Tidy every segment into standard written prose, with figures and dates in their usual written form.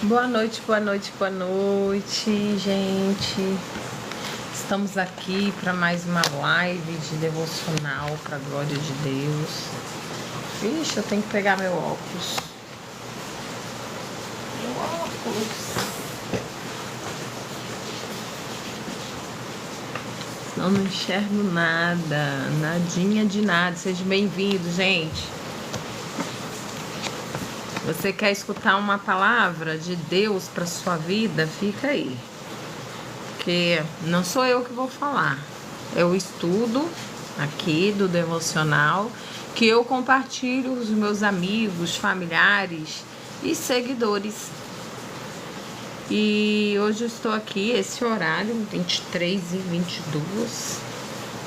Boa noite, boa noite, boa noite, gente. Estamos aqui para mais uma live de devocional para a glória de Deus. Vixe, eu tenho que pegar meu óculos. Senão não enxergo nada, nadinha de nada. Seja bem-vindo, gente. Você quer escutar uma palavra de Deus para sua vida? Fica aí. Porque não sou eu que vou falar. É o estudo aqui do devocional que eu compartilho com os meus amigos, familiares e seguidores. E hoje eu estou aqui, esse horário, 23h22,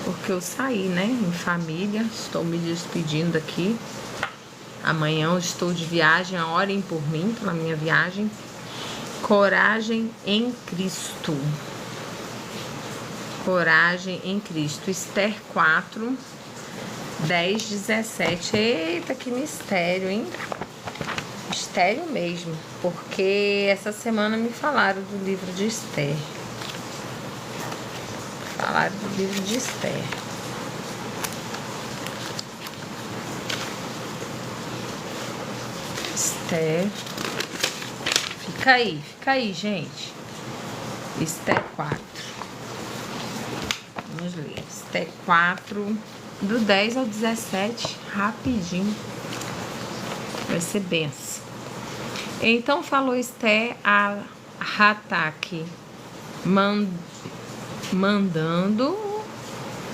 porque eu saí, né, em família. Estou me despedindo aqui. Amanhã eu estou de viagem, orem por mim, pela minha viagem. Coragem em Cristo. Coragem em Cristo. Esther 4, 10, 17. Eita, que mistério, hein? Mistério mesmo, porque essa semana me falaram do livro de Esther. Falaram do livro de Esther. Esther. Fica aí, gente. Esther 4. Vamos ler. Esther 4, do 10 ao 17, rapidinho. Vai ser benção. Então falou Esther a Hataque, mandando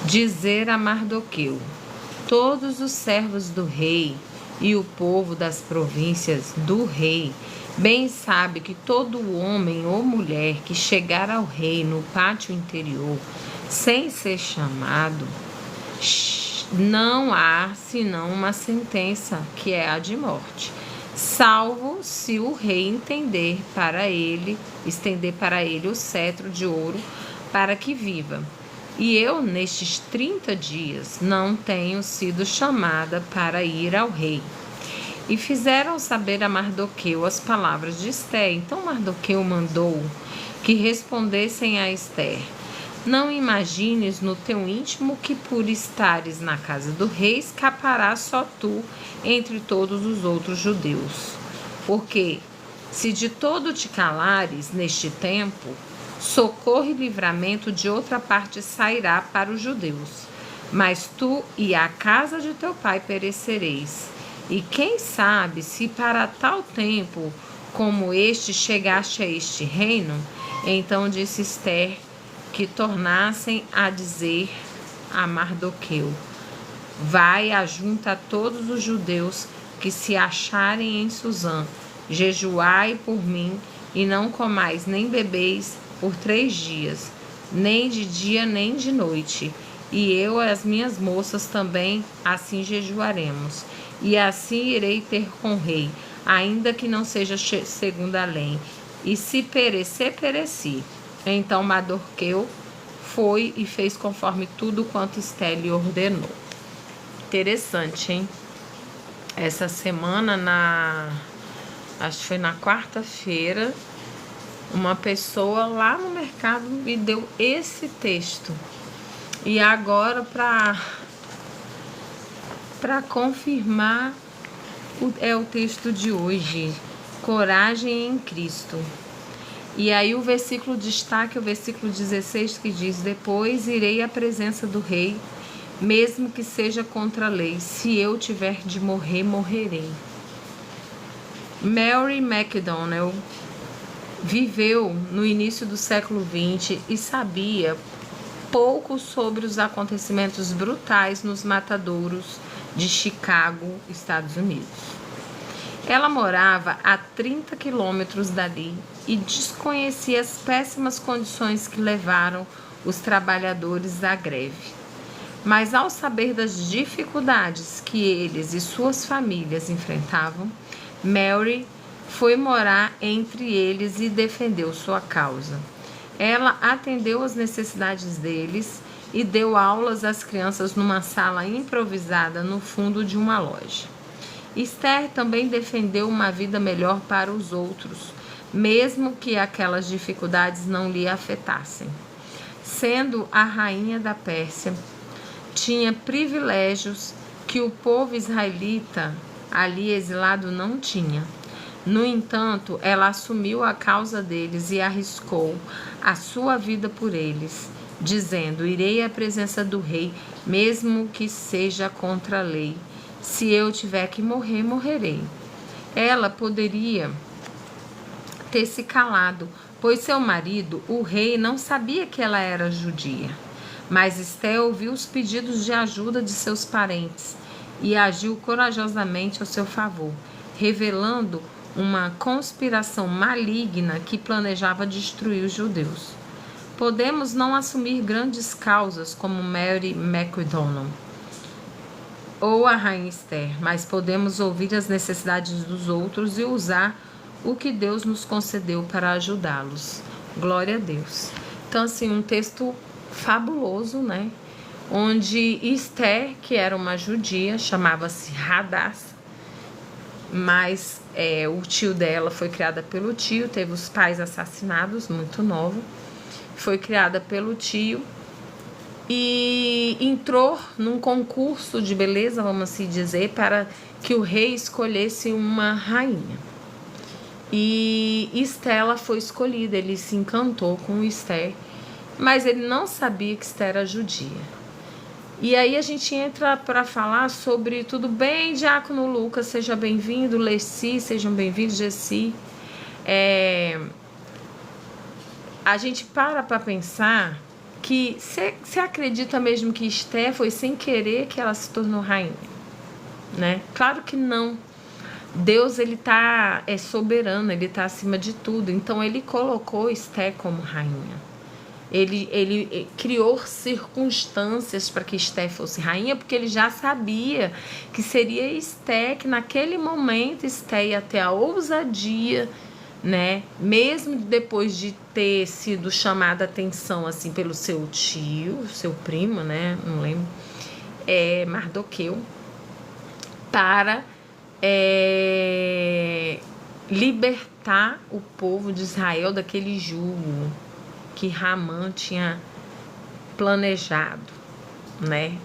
dizer a Mardoqueu: todos os servos do rei e o povo das províncias do rei bem sabe que todo homem ou mulher que chegar ao rei no pátio interior sem ser chamado, não há senão uma sentença, que é a de morte, salvo se o rei estender para ele o cetro de ouro para que viva. E eu, nestes 30 dias, não tenho sido chamada para ir ao rei. E fizeram saber a Mardoqueu as palavras de Esther. Então Mardoqueu mandou que respondessem a Esther: não imagines no teu íntimo que por estares na casa do rei escaparás só tu entre todos os outros judeus. Porque se de todo te calares neste tempo, socorro e livramento de outra parte sairá para os judeus. Mas tu e a casa de teu pai perecereis. E quem sabe se para tal tempo como este chegaste a este reino? Então disse Esther que tornassem a dizer a Mardoqueu: vai, ajunta a todos os judeus que se acharem em Susã, jejuai por mim, e não comais nem bebeis por 3 dias, nem de dia nem de noite. E eu e as minhas moças também assim jejuaremos. E assim irei ter com o rei, ainda que não seja segundo a lei. E se perecer, pereci. Então Mardoqueu foi e fez conforme tudo quanto Esther lhe ordenou. Interessante, hein? Essa semana, acho que foi na quarta-feira, uma pessoa lá no mercado me deu esse texto. E agora, para confirmar, é o texto de hoje, Coragem em Cristo. E aí o versículo destaca o versículo 16, que diz: depois irei à presença do rei, mesmo que seja contra a lei, se eu tiver de morrer, morrerei. Mary McDonnell viveu no início do século XX e sabia pouco sobre os acontecimentos brutais nos matadouros de Chicago, Estados Unidos. Ela morava a 30 quilômetros dali e desconhecia as péssimas condições que levaram os trabalhadores à greve. Mas ao saber das dificuldades que eles e suas famílias enfrentavam, Mary foi morar entre eles e defendeu sua causa. Ela atendeu às necessidades deles e deu aulas às crianças numa sala improvisada no fundo de uma loja. Esther também defendeu uma vida melhor para os outros, mesmo que aquelas dificuldades não lhe afetassem. Sendo a rainha da Pérsia, tinha privilégios que o povo israelita ali exilado não tinha. No entanto, ela assumiu a causa deles e arriscou a sua vida por eles, dizendo: irei à presença do rei, mesmo que seja contra a lei. Se eu tiver que morrer, morrerei. Ela poderia ter se calado, pois seu marido, o rei, não sabia que ela era judia. Mas Esté ouviu os pedidos de ajuda de seus parentes e agiu corajosamente ao seu favor, revelando uma conspiração maligna que planejava destruir os judeus. Podemos não assumir grandes causas como Mary McDonnell ou a Rainha Esther, mas podemos ouvir as necessidades dos outros e usar o que Deus nos concedeu para ajudá-los. Glória a Deus. Então, assim, um texto fabuloso, né? Onde Esther, que era uma judia, chamava-se Hadassah, mas o tio dela foi criada pelo tio, teve os pais assassinados, muito nova, foi criada pelo tio e entrou num concurso de beleza, vamos assim dizer, para que o rei escolhesse uma rainha. E Estela foi escolhida, ele se encantou com Esther, mas ele não sabia que Esther era judia. E aí a gente entra para falar sobre, tudo bem, Diácono Lucas, seja bem-vindo, Leci, sejam bem-vindos, Gessi. A gente para pensar que você acredita mesmo que Esther foi sem querer que ela se tornou rainha, né? Claro que não. Deus, ele é soberano, ele está acima de tudo. Então, ele colocou Esther como rainha. Ele criou circunstâncias para que Esther fosse rainha, porque ele já sabia que seria Esther, que naquele momento Esther ia ter a ousadia, né? Mesmo depois de ter sido chamada a atenção assim pelo seu tio, seu primo, né? Não lembro, Mardoqueu, para libertar o povo de Israel daquele jugo que Ramã tinha planejado, né,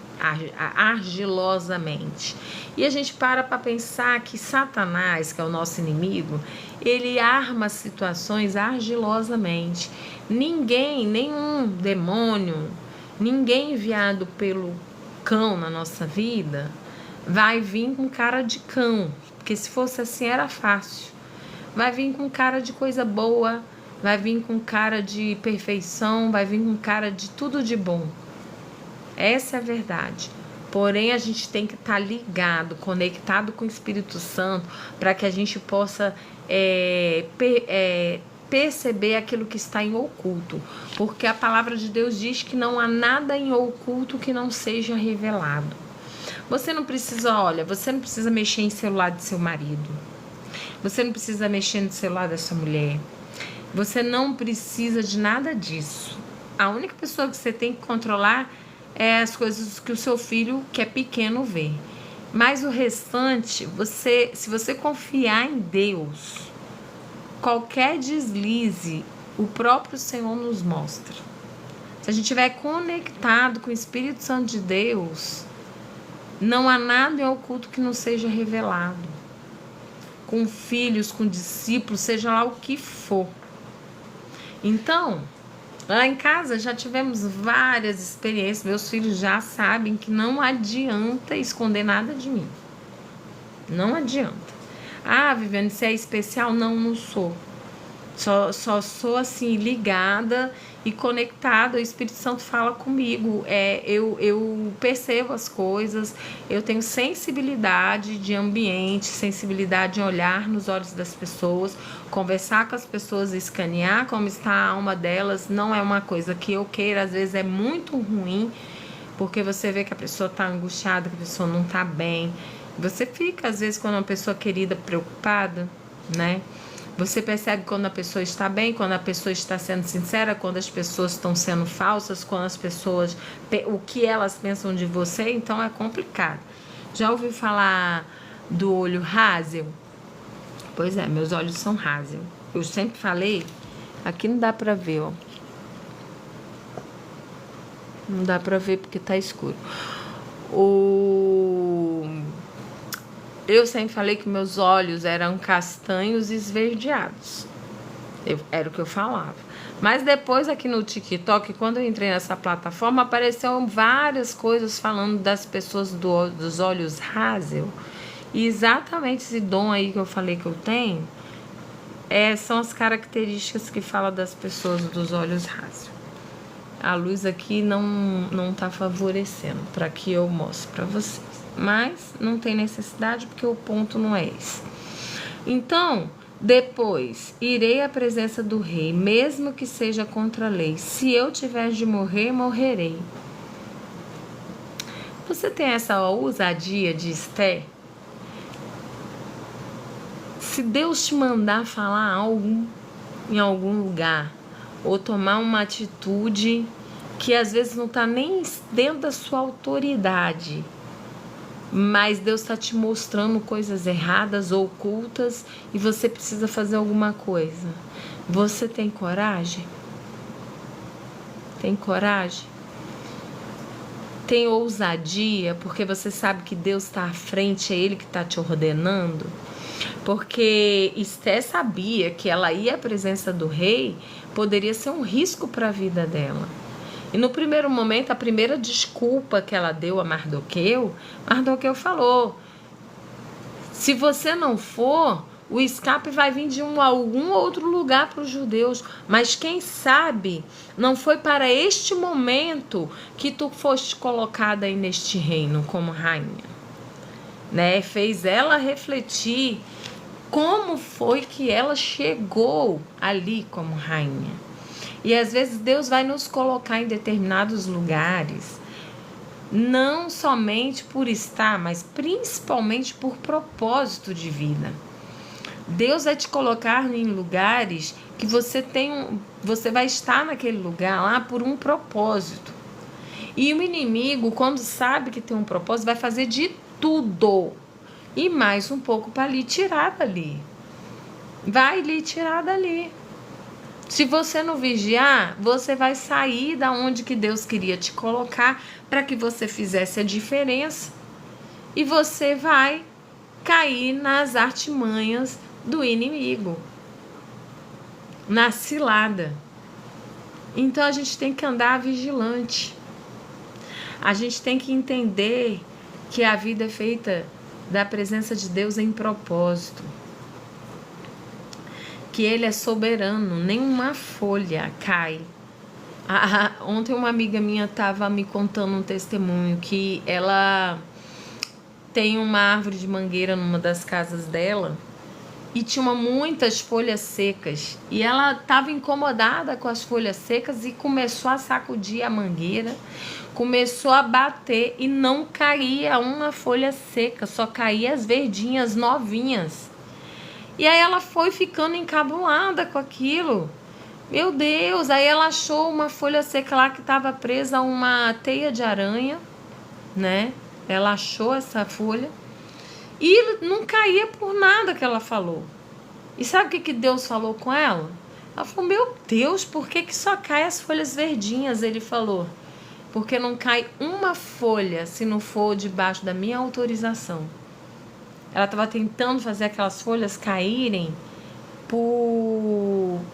argilosamente. E a gente para pensar que Satanás, que é o nosso inimigo, ele arma situações argilosamente. Ninguém, nenhum demônio, ninguém enviado pelo cão na nossa vida vai vir com cara de cão, porque se fosse assim era fácil. Vai vir com cara de coisa boa, vai vir com cara de perfeição, vai vir com cara de tudo de bom. Essa é a verdade. Porém, a gente tem que estar ligado, conectado com o Espírito Santo, para que a gente possa perceber aquilo que está em oculto. Porque a palavra de Deus diz que não há nada em oculto que não seja revelado. Você não precisa mexer em celular do seu marido. Você não precisa mexer no celular da sua mulher. Você não precisa de nada disso. A única pessoa que você tem que controlar é as coisas que o seu filho, que é pequeno, vê. Mas o restante, se você confiar em Deus, qualquer deslize, o próprio Senhor nos mostra. Se a gente estiver conectado com o Espírito Santo de Deus, não há nada em oculto que não seja revelado. Com filhos, com discípulos, seja lá o que for. Então, lá em casa já tivemos várias experiências. Meus filhos já sabem que não adianta esconder nada de mim. Não adianta. Ah, Viviane, você é especial? Não, não sou. Só sou assim, ligada e conectada. O Espírito Santo fala comigo. Eu percebo as coisas, eu tenho sensibilidade de ambiente, sensibilidade de olhar nos olhos das pessoas, conversar com as pessoas, escanear como está a alma delas. Não é uma coisa que eu queira, às vezes é muito ruim, porque você vê que a pessoa está angustiada, que a pessoa não está bem. Você fica, às vezes, quando uma pessoa querida, preocupada, né? Você percebe quando a pessoa está bem, quando a pessoa está sendo sincera, quando as pessoas estão sendo falsas, quando as pessoas, o que elas pensam de você. Então é complicado. Já ouviu falar do olho Hazel? Pois é, meus olhos são Hazel. eu sempre falei, aqui não dá pra ver, ó. Não dá pra ver porque tá escuro. Eu sempre falei que meus olhos eram castanhos e esverdeados. Era o que eu falava. Mas depois aqui no TikTok, quando eu entrei nessa plataforma, apareceram várias coisas falando das pessoas dos olhos rasos. E exatamente esse dom aí que eu falei que eu tenho, são as características que fala das pessoas dos olhos rasos. A luz aqui não tá favorecendo para que eu mostre para vocês. Mas não tem necessidade porque o ponto não é esse. Então, depois, irei à presença do rei, mesmo que seja contra a lei. Se eu tiver de morrer, morrerei. Você tem essa ousadia de Esther? Se Deus te mandar falar algo em algum lugar, ou tomar uma atitude que às vezes não está nem dentro da sua autoridade, mas Deus está te mostrando coisas erradas ou ocultas e você precisa fazer alguma coisa. Você tem coragem? Tem coragem? Tem ousadia, porque você sabe que Deus está à frente, é Ele que está te ordenando? Porque Esther sabia que ela ir à presença do rei poderia ser um risco para a vida dela. E no primeiro momento, a primeira desculpa que ela deu a Mardoqueu falou: se você não for, o escape vai vir de algum outro lugar para os judeus. Mas quem sabe não foi para este momento que tu foste colocada aí neste reino como rainha. Né? Fez ela refletir como foi que ela chegou ali como rainha. E às vezes Deus vai nos colocar em determinados lugares, não somente por estar, mas principalmente por propósito de vida. Deus vai te colocar em lugares que você vai estar naquele lugar lá por um propósito. E o inimigo, quando sabe que tem um propósito, vai fazer de tudo e mais um pouco para lhe tirar dali. Vai lhe tirar dali. Se você não vigiar, você vai sair da onde que Deus queria te colocar para que você fizesse a diferença e você vai cair nas artimanhas do inimigo, na cilada. Então a gente tem que andar vigilante. A gente tem que entender que a vida é feita da presença de Deus em propósito. Que Ele é soberano, nenhuma folha cai. Ontem uma amiga minha estava me contando um testemunho que ela tem uma árvore de mangueira numa das casas dela e tinha muitas folhas secas. E ela estava incomodada com as folhas secas e começou a sacudir a mangueira, começou a bater e não caía uma folha seca, só caía as verdinhas, novinhas. E aí ela foi ficando encabulada com aquilo. Meu Deus, aí ela achou uma folha seca lá que estava presa a uma teia de aranha, né? Ela achou essa folha e não caía por nada que ela falou. E sabe o que Deus falou com ela? Ela falou: meu Deus, por que só cai as folhas verdinhas? Ele falou: porque não cai uma folha se não for debaixo da minha autorização. Ela estava tentando fazer aquelas folhas caírem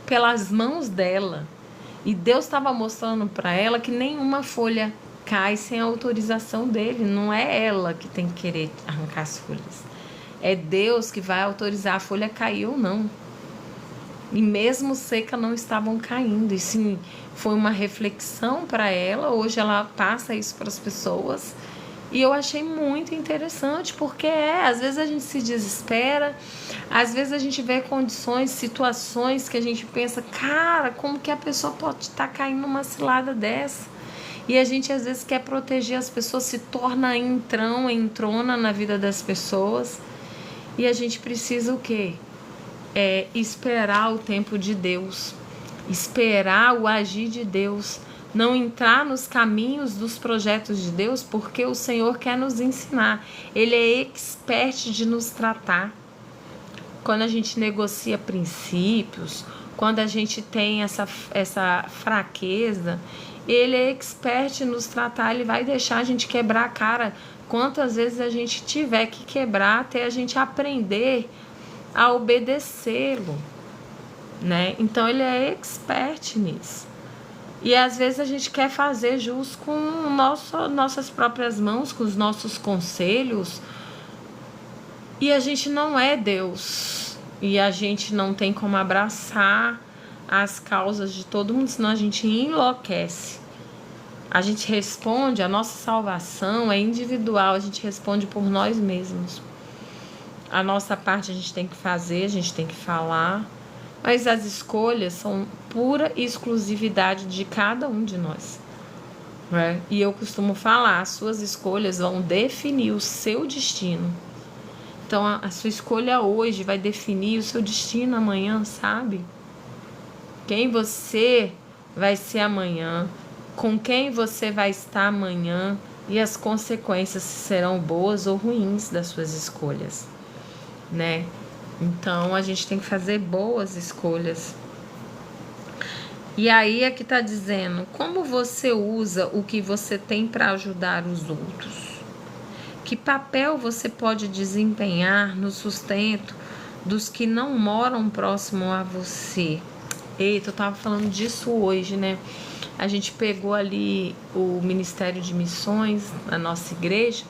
pelas mãos dela. E Deus estava mostrando para ela que nenhuma folha cai sem a autorização dele. Não é ela que tem que querer arrancar as folhas. É Deus que vai autorizar a folha cair ou não. E mesmo seca não estavam caindo. E sim, foi uma reflexão para ela. Hoje ela passa isso para as pessoas. E eu achei muito interessante, porque às vezes a gente se desespera, às vezes a gente vê condições, situações que a gente pensa: cara, como que a pessoa pode estar caindo numa cilada dessa? E a gente às vezes quer proteger as pessoas, se torna entrona na vida das pessoas. E a gente precisa o quê? Esperar o tempo de Deus, esperar o agir de Deus. Não entrar nos caminhos dos projetos de Deus, porque o Senhor quer nos ensinar. Ele é expert de nos tratar. quando a gente negocia princípios, quando a gente tem essa fraqueza, ele é expert em nos tratar, ele vai deixar a gente quebrar a cara quantas vezes a gente tiver que quebrar até a gente aprender a obedecê-lo, né? Então ele é expert nisso. E às vezes a gente quer fazer jus com nossas próprias mãos, com os nossos conselhos, e a gente não é Deus. E a gente não tem como abraçar as causas de todo mundo, senão a gente enlouquece. A gente responde, a nossa salvação é individual, a gente responde por nós mesmos. A nossa parte a gente tem que fazer, a gente tem que falar, mas as escolhas são pura exclusividade de cada um de nós, né? E eu costumo falar, as suas escolhas vão definir o seu destino. Então a sua escolha hoje vai definir o seu destino amanhã, sabe? Quem você vai ser amanhã, com quem você vai estar amanhã e as consequências serão boas ou ruins das suas escolhas, né? Então a gente tem que fazer boas escolhas. E aí aqui tá dizendo, como você usa o que você tem para ajudar os outros? Que papel você pode desempenhar no sustento dos que não moram próximo a você? Eita, eu tava falando disso hoje, né? A gente pegou ali o Ministério de Missões na nossa igreja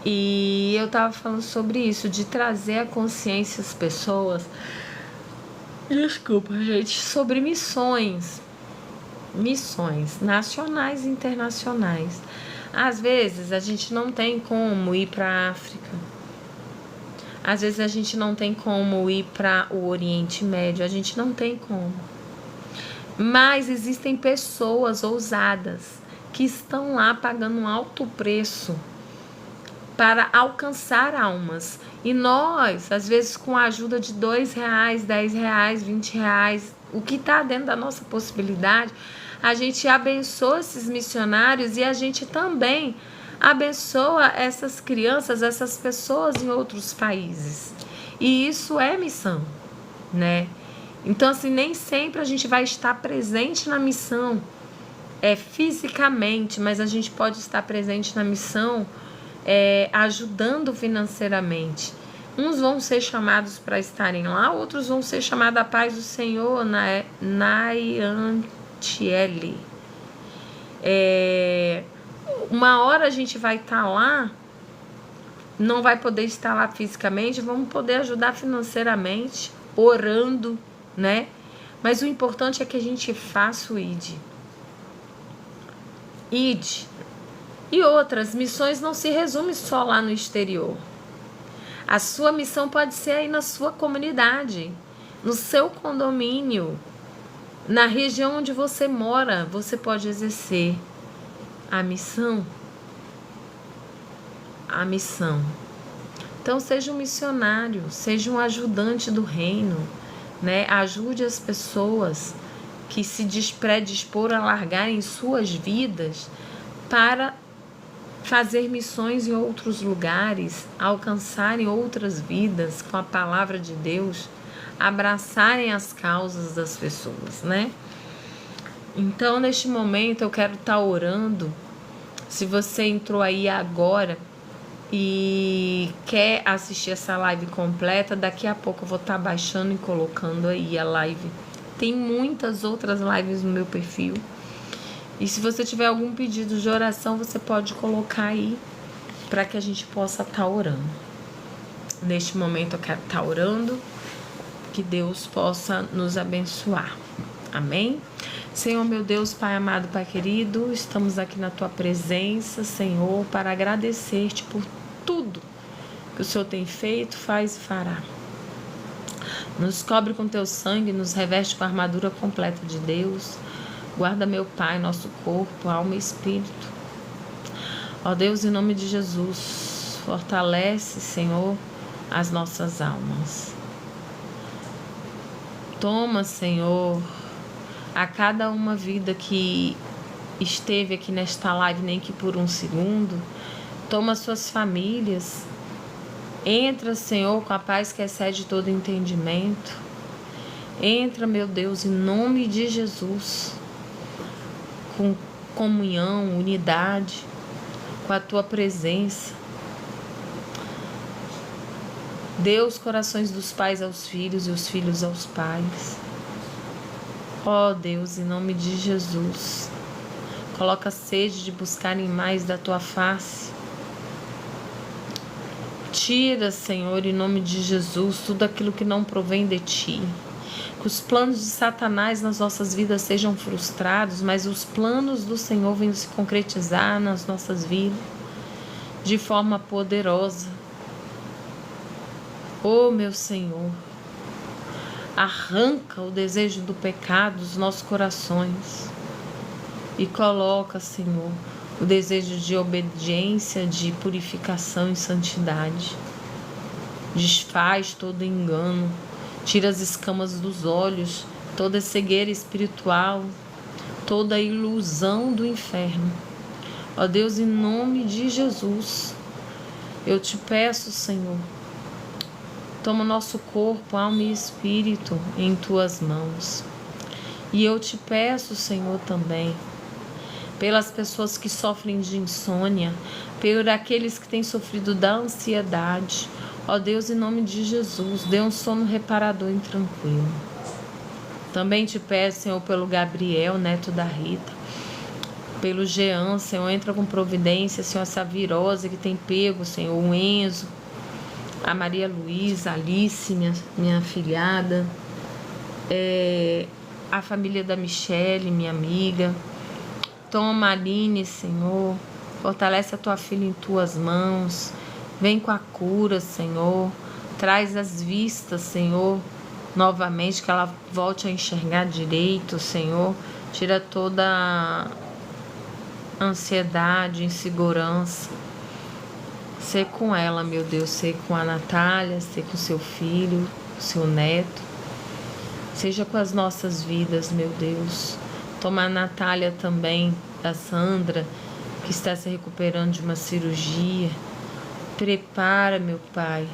e eu tava falando sobre isso, de trazer a consciência às pessoas, desculpa, gente, sobre missões nacionais e internacionais. Às vezes a gente não tem como ir para a África. Às vezes a gente não tem como ir para o Oriente Médio. A gente não tem como. Mas existem pessoas ousadas que estão lá pagando um alto preço para alcançar almas. E nós, às vezes com a ajuda de R$2, R$10, R$20, o que está dentro da nossa possibilidade, a gente abençoa esses missionários e a gente também abençoa essas crianças, essas pessoas em outros países. E isso é missão, né? Então, assim, nem sempre a gente vai estar presente na missão fisicamente, mas a gente pode estar presente na missão ajudando financeiramente. Uns vão ser chamados para estarem lá, outros vão ser chamados à paz do Senhor, Nayanteli. Uma hora a gente vai estar lá, não vai poder estar lá fisicamente, vamos poder ajudar financeiramente, orando, né? Mas o importante é que a gente faça o ID. E outras missões não se resumem só lá no exterior. A sua missão pode ser aí na sua comunidade, no seu condomínio, na região onde você mora, você pode exercer a missão. A missão. Então seja um missionário, seja um ajudante do reino, né? Ajude as pessoas que se predispor a largarem suas vidas para fazer missões em outros lugares, alcançarem outras vidas com a palavra de Deus, abraçarem as causas das pessoas, né? Então, neste momento, eu quero estar orando. Se você entrou aí agora e quer assistir essa live completa, daqui a pouco eu vou estar baixando e colocando aí a live. Tem muitas outras lives no meu perfil. E se você tiver algum pedido de oração, você pode colocar aí para que a gente possa estar orando. Neste momento eu quero estar orando, que Deus possa nos abençoar. Amém? Senhor, meu Deus, Pai amado, Pai querido, estamos aqui na Tua presença, Senhor, para agradecer-te por tudo que o Senhor tem feito, faz e fará. Nos cobre com Teu sangue, nos reveste com a armadura completa de Deus. Guarda, meu Pai, nosso corpo, alma e espírito. Ó Deus, em nome de Jesus, fortalece, Senhor, as nossas almas. Toma, Senhor, a cada uma vida que esteve aqui nesta live, nem que por um segundo. Toma suas famílias, Entra, Senhor, com a paz que excede todo entendimento. Entra, meu Deus, em nome de Jesus, com comunhão, unidade, com a tua presença. Dê os corações dos pais aos filhos e os filhos aos pais. Ó Deus, em nome de Jesus, coloca a sede de buscarem mais da tua face. Tira, Senhor, em nome de Jesus, tudo aquilo que não provém de ti. Que os planos de Satanás nas nossas vidas sejam frustrados, mas os planos do Senhor venham se concretizar nas nossas vidas de forma poderosa. Oh, meu Senhor, arranca o desejo do pecado dos nossos corações e coloca, Senhor, o desejo de obediência, de purificação e santidade. Desfaz todo engano, tira as escamas dos olhos, toda cegueira espiritual, toda ilusão do inferno. Ó Deus, em nome de Jesus, eu te peço, Senhor, toma nosso corpo, alma e espírito em tuas mãos. E eu te peço, Senhor, também, pelas pessoas que sofrem de insônia, por aqueles que têm sofrido da ansiedade. Ó Deus, em nome de Jesus, dê um sono reparador e tranquilo. Também te peço, Senhor, pelo Gabriel, neto da Rita, pelo Jean, Senhor, entra com providência, Senhor, essa virose que tem pego, Senhor, o Enzo, a Maria Luísa, a Alice, minha filhada, a família da Michele, minha amiga. Toma, Aline, Senhor, fortalece a tua filha em tuas mãos, vem com a cura, Senhor, traz as vistas, Senhor, novamente, que ela volte a enxergar direito, Senhor, tira toda a ansiedade, insegurança. Ser com ela, meu Deus, ser com a Natália, ser com seu filho, seu neto. Seja com as nossas vidas, meu Deus. Toma a Natália também, a Sandra, que está se recuperando de uma cirurgia. Prepara, meu Pai,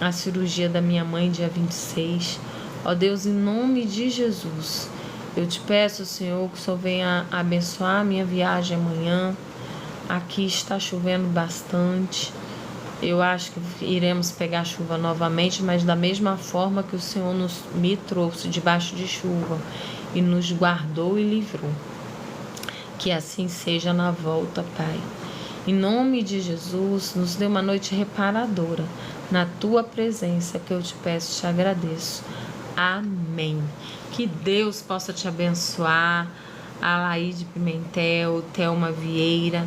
a cirurgia da minha mãe, dia 26. Ó Deus, em nome de Jesus, eu te peço, Senhor, que o Senhor venha abençoar a minha viagem amanhã. Aqui está chovendo bastante. Eu acho que iremos pegar chuva novamente, mas da mesma forma que o Senhor me trouxe debaixo de chuva e nos guardou e livrou. Que assim seja na volta, Pai. Em nome de Jesus, nos dê uma noite reparadora na tua presença, que eu te peço e te agradeço. Amém. Que Deus possa te abençoar. A Laíde Pimentel, Thelma Vieira,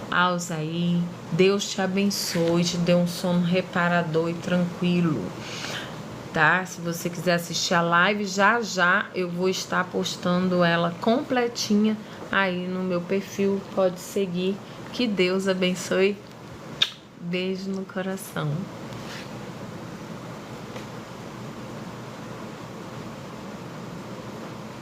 Alzaí, Deus te abençoe, te dê um sono reparador e tranquilo, tá? Se você quiser assistir a live, já eu vou estar postando ela completinha aí no meu perfil, pode seguir. Que Deus abençoe. Beijo no coração.